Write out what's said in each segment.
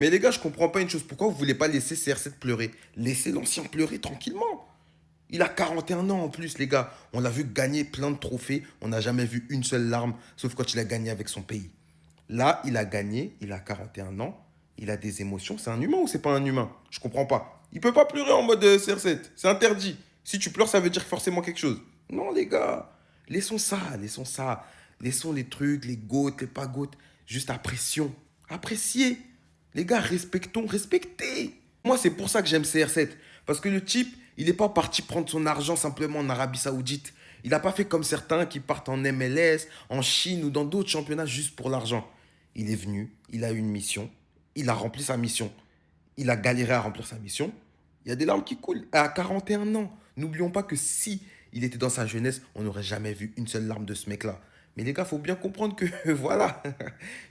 Mais les gars, je comprends pas une chose. Pourquoi vous voulez pas laisser CR7 pleurer? Laissez l'ancien pleurer tranquillement. Il a 41 ans en plus, les gars. On l'a vu gagner plein de trophées. On n'a jamais vu une seule larme, sauf quand il a gagné avec son pays. Là, il a gagné, il a 41 ans, il a des émotions. C'est un humain ou c'est pas un humain? Je comprends pas. Il peut pas pleurer en mode CR7. C'est interdit. Si tu pleures, ça veut dire forcément quelque chose. Non, les gars. Laissons ça, laissons ça. Laissons les trucs, les goats, les pas goats. Juste apprécions. Appréciez. Les gars, respectons, respectez. Moi, c'est pour ça que j'aime CR7. Parce que le type, il n'est pas parti prendre son argent simplement en Arabie Saoudite. Il n'a pas fait comme certains qui partent en MLS, en Chine ou dans d'autres championnats juste pour l'argent. Il est venu, il a eu une mission, il a rempli sa mission. Il a galéré à remplir sa mission. Il y a des larmes qui coulent. À 41 ans, n'oublions pas que si il était dans sa jeunesse, on n'aurait jamais vu une seule larme de ce mec-là. Mais les gars, faut bien comprendre que voilà,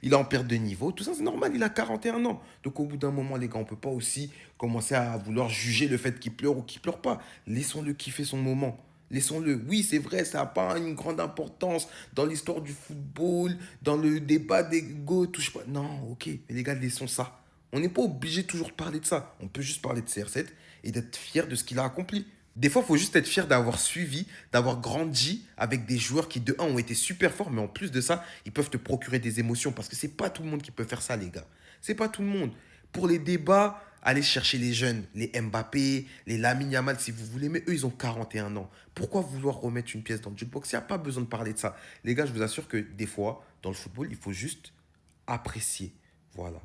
il est en perte de niveau. Tout ça, c'est normal, il a 41 ans. Donc au bout d'un moment, les gars, on peut pas aussi commencer à vouloir juger le fait qu'il pleure ou qu'il pleure pas. Laissons-le kiffer son moment. Laissons-le. Oui, c'est vrai, ça n'a pas une grande importance dans l'histoire du football, dans le débat des go, touche pas. Non, ok, mais les gars, laissons ça. On n'est pas obligé de toujours parler de ça. On peut juste parler de CR7 et d'être fier de ce qu'il a accompli. Des fois, il faut juste être fier d'avoir suivi, d'avoir grandi avec des joueurs qui, de un, ont été super forts, mais en plus de ça, ils peuvent te procurer des émotions. Parce que c'est pas tout le monde qui peut faire ça, les gars. C'est pas tout le monde. Pour les débats, allez chercher les jeunes, les Mbappé, les Lamine Yamal si vous voulez, mais eux, ils ont 41 ans. Pourquoi vouloir remettre une pièce dans le jukebox? Il n'y a pas besoin de parler de ça. Les gars, je vous assure que des fois, dans le football, il faut juste apprécier. Voilà.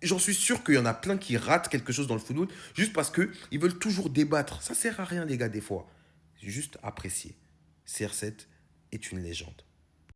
J'en suis sûr qu'il y en a plein qui ratent quelque chose dans le football juste parce qu'ils veulent toujours débattre. Ça sert à rien, les gars, des fois. Juste apprécier. CR7 est une légende.